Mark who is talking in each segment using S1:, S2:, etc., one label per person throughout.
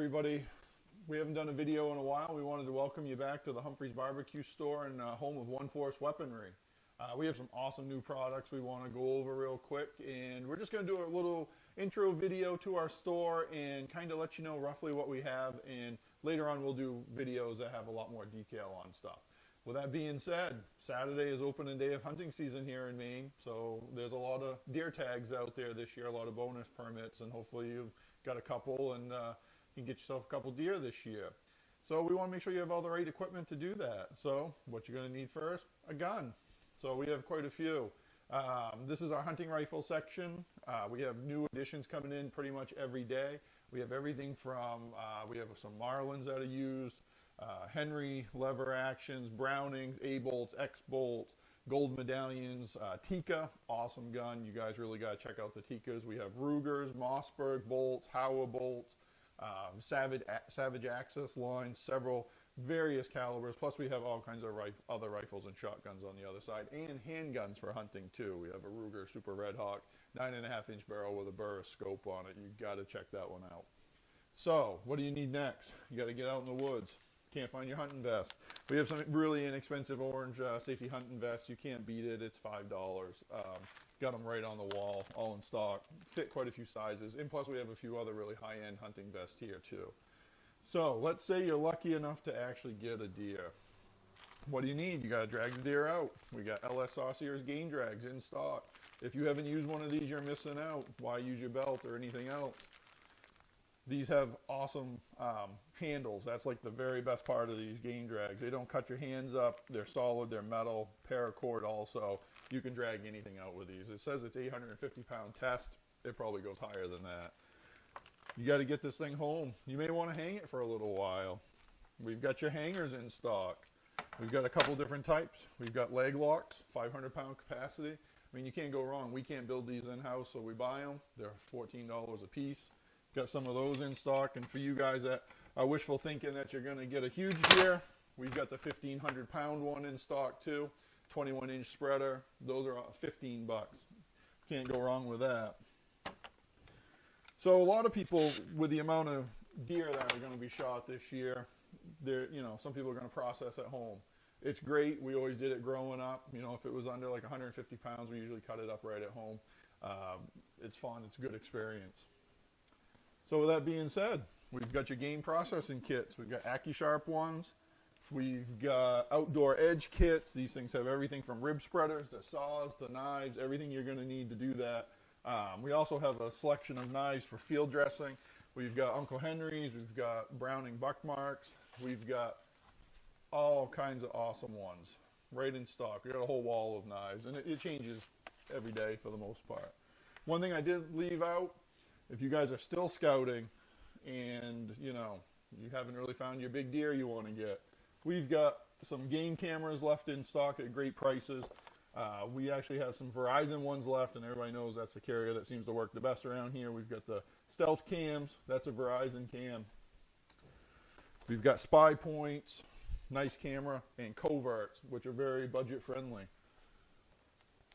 S1: everybody. We haven't done a video in a while. We wanted to welcome you back to the Humphreys Barbecue Store and home of One Force Weaponry. We have some awesome new products we want to go over real quick, and we're just going to do a little intro video to our store and kind of let you know roughly what we have, and later on we'll do videos that have a lot more detail on stuff. With that being said, Saturday is opening day of hunting season here in Maine, so there's a lot of deer tags out there this year, a lot of bonus permits, and hopefully you've got a couple and you can get yourself a couple deer this year. So we want to make sure you have all the right equipment to do that. So what you're going to need first, a gun. So we have quite a few. This is our hunting rifle section. We have new additions coming in pretty much every day. We have everything from, we have some Marlins that are used, Henry lever actions, Brownings, A-bolts, X-bolts, gold medallions, Tikka, awesome gun. You guys really got to check out the Tikkas. We have Rugers, Mossberg bolts, Howa bolts, Savage Axis lines, several various calibers. Plus we have all kinds of other rifles and shotguns on the other side, and handguns for hunting too. We have a Ruger Super Red Hawk 9.5-inch barrel with a Burris scope on it. You got to check that one out. So what do you need next? You got to get out in the woods. Can't find your hunting vest. We have some really inexpensive orange safety hunting vests. You can't beat it. It's $5. Got them right on the wall, all in stock. Fit quite a few sizes. And plus we have a few other really high-end hunting vests here too. So let's say you're lucky enough to actually get a deer. What do you need? You got to drag the deer out. We got LS Saucier's game drags in stock. If you haven't used one of these, you're missing out. Why use your belt or anything else? These have awesome handles. That's like the very best part of these game drags. They don't cut your hands up. They're solid. They're metal. Paracord also. You can drag anything out with these. It says it's 850-pound test. It probably goes higher than that. You got to get this thing home. You may want to hang it for a little while. We've got your hangers in stock. We've got a couple different types. We've got leg locks, 500-pound capacity. I mean, you can't go wrong. We can't build these in-house, so we buy them. They're $14 a piece. Got some of those in stock. And for you guys that are wishful thinking that you're going to get a huge deer, we've got the 1,500-pound one in stock too. 21-inch spreader. Those are $15. Can't go wrong with that. So a lot of people, with the amount of deer that are going to be shot this year, some people are going to process at home. It's great. We always did it growing up. If it was under like 150 pounds, we usually cut it up right at home. It's fun. It's a good experience. So with that being said, we've got your game processing kits. We've got AccuSharp ones. We've got outdoor edge kits. These things have everything from rib spreaders to saws to knives, everything you're going to need to do that. We also have a selection of knives for field dressing. We've got Uncle Henry's. We've got Browning Buckmarks. We've got all kinds of awesome ones right in stock. We've got a whole wall of knives, and it changes every day for the most part. One thing I did leave out, if you guys are still scouting and, you haven't really found your big deer you want to get, we've got some game cameras left in stock at great prices. We actually have some Verizon ones left, and everybody knows that's the carrier that seems to work the best around here. We've got the Stealth Cams. That's a Verizon cam. We've got Spy Points, nice camera, and Coverts, which are very budget friendly.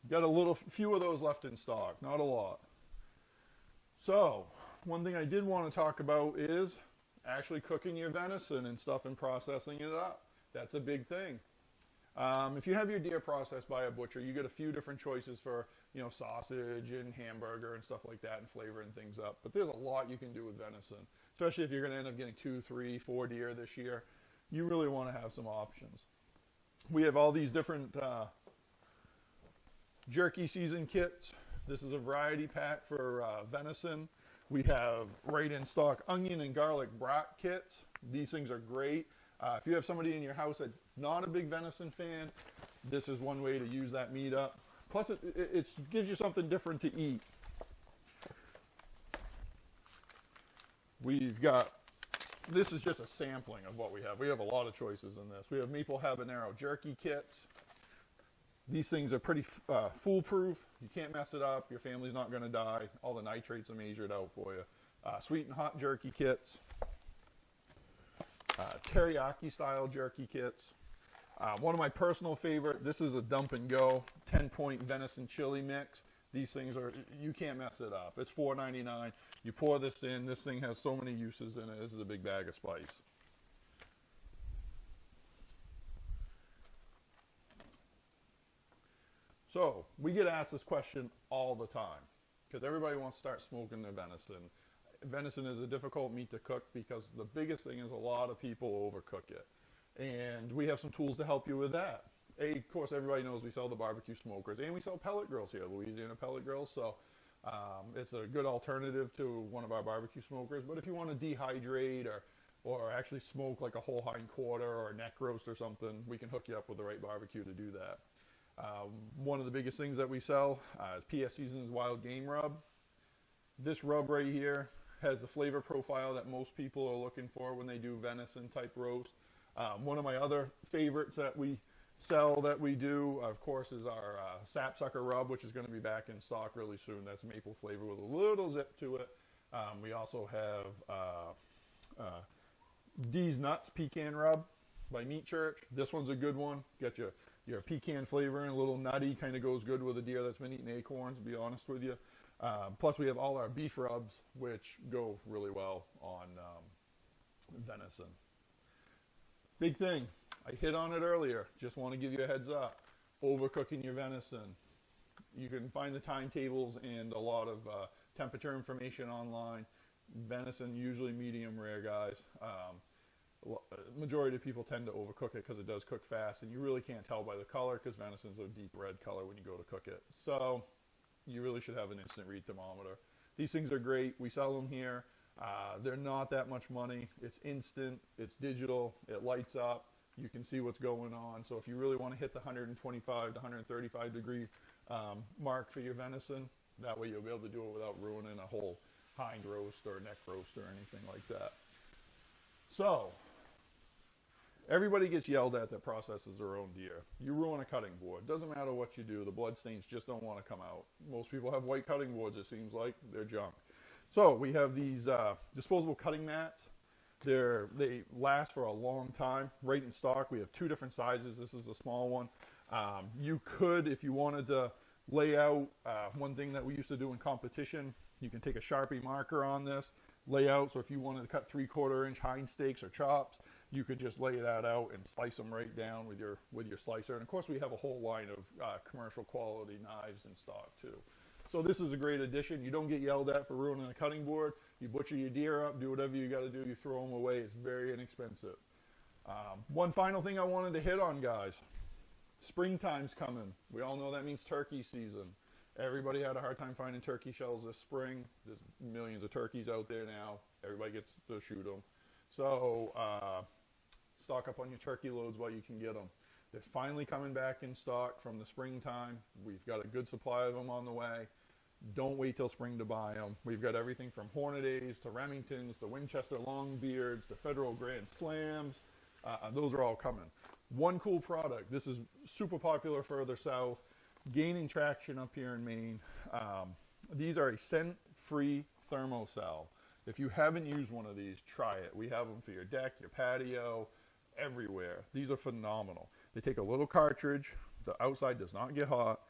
S1: Got a few of those left in stock, not a lot. So, one thing I did want to talk about is actually cooking your venison and stuff and processing it up. That's a big thing. If you have your deer processed by a butcher, you get a few different choices for, sausage and hamburger and stuff like that and flavoring things up. But there's a lot you can do with venison, especially if you're going to end up getting 2, 3, 4 deer this year. You really want to have some options. We have all these different jerky season kits. This is a variety pack for venison. We have right in stock onion and garlic brat kits. These things are great. If you have somebody in your house that's not a big venison fan, this is one way to use that meat up. Plus, it gives you something different to eat. This is just a sampling of what we have. We have a lot of choices in this. We have maple habanero jerky kits. These things are pretty foolproof. You can't mess it up. Your family's not going to die. All the nitrates are measured out for you. Sweet and hot jerky kits. Teriyaki style jerky kits. One of my personal favorite, this is a dump and go 10-point venison chili mix. These things are, you can't mess it up. It's $4.99. You pour this in. This thing has so many uses in it. This is a big bag of spice. So we get asked this question all the time because everybody wants to start smoking their venison. Venison is a difficult meat to cook because the biggest thing is a lot of people overcook it. And we have some tools to help you with that. Of course, everybody knows we sell the barbecue smokers and we sell pellet grills here, Louisiana pellet grills. So it's a good alternative to one of our barbecue smokers. But if you want to dehydrate or actually smoke like a whole hind quarter or a neck roast or something, we can hook you up with the right barbecue to do that. One of the biggest things that we sell is PS Seasons Wild Game Rub. This rub right here has the flavor profile that most people are looking for when they do venison type roast. One of my other favorites that we sell that we do, of course, is our Sapsucker Rub, which is going to be back in stock really soon. That's maple flavor with a little zip to it. We also have D's Nuts Pecan Rub by Meat Church. This one's a good one. Get your pecan flavor and a little nutty, kind of goes good with a deer that's been eating acorns, to be honest with you. Plus we have all our beef rubs, which go really well on venison. Big thing, I hit on it earlier, just want to give you a heads up. Overcooking your venison. You can find the timetables and a lot of temperature information online. Venison, usually medium rare, guys. Majority of people tend to overcook it because it does cook fast, and you really can't tell by the color because venison's a deep red color when you go to cook it. So you really should have an instant read thermometer. These things are great. We sell them here. They're not that much money. It's instant. It's digital. It lights up. You can see what's going on. So if you really want to hit the 125 to 135 degree mark for your venison, that way you'll be able to do it without ruining a whole hind roast or neck roast or anything like that. So everybody gets yelled at that processes their own deer. You ruin a cutting board. Doesn't matter what you do. The blood stains just don't want to come out. Most people have white cutting boards, it seems like. They're junk. So we have these disposable cutting mats. They last for a long time. Right in stock, we have two different sizes. This is a small one. You could, if you wanted to lay out, one thing that we used to do in competition, you can take a Sharpie marker on this, lay out. So if you wanted to cut 3/4 inch hind steaks or chops, you could just lay that out and slice them right down with your slicer. And of course, we have a whole line of commercial quality knives in stock too. So this is a great addition. You don't get yelled at for ruining a cutting board. You butcher your deer up, do whatever you got to do. You throw them away. It's very inexpensive. One final thing I wanted to hit on, guys. Springtime's coming. We all know that means turkey season. Everybody had a hard time finding turkey shells this spring. There's millions of turkeys out there now. Everybody gets to shoot them. So stock up on your turkey loads while you can get them. They're finally coming back in stock from the springtime. We've got a good supply of them on the way. Don't wait till spring to buy them. We've got everything from Hornadays to Remingtons to Winchester Longbeards to Federal Grand Slams. Those are all coming. One cool product. This is super popular further south, gaining traction up here in Maine. These are a scent-free thermocell. If you haven't used one of these, try it. We have them for your deck, your patio, everywhere. These are phenomenal. They take a little cartridge. The outside does not get hot.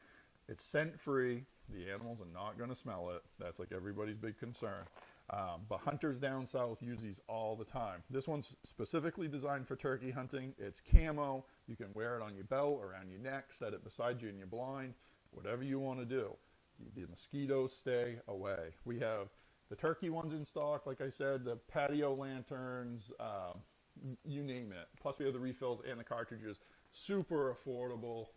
S1: It's scent-free. The animals are not going to smell it. That's like everybody's big concern. But hunters down south use these all the time. This one's specifically designed for turkey hunting. It's camo. You can wear it on your belt, around your neck, set it beside you in your blind, whatever you want to do. The mosquitoes stay away. We have the turkey ones in stock, like I said, the patio lanterns, you name it. Plus we have the refills and the cartridges. Super affordable.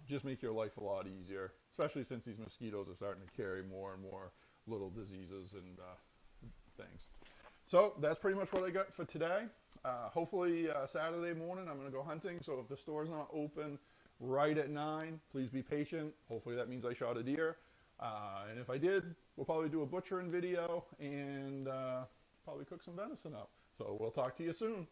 S1: Just make your life a lot easier, especially since these mosquitoes are starting to carry more and more little diseases and things. So that's pretty much what I got for today. Hopefully Saturday morning I'm going to go hunting. So if the store's not open right at 9, please be patient. Hopefully that means I shot a deer. And if I did, we'll probably do a butchering video and probably cook some venison up. So we'll talk to you soon.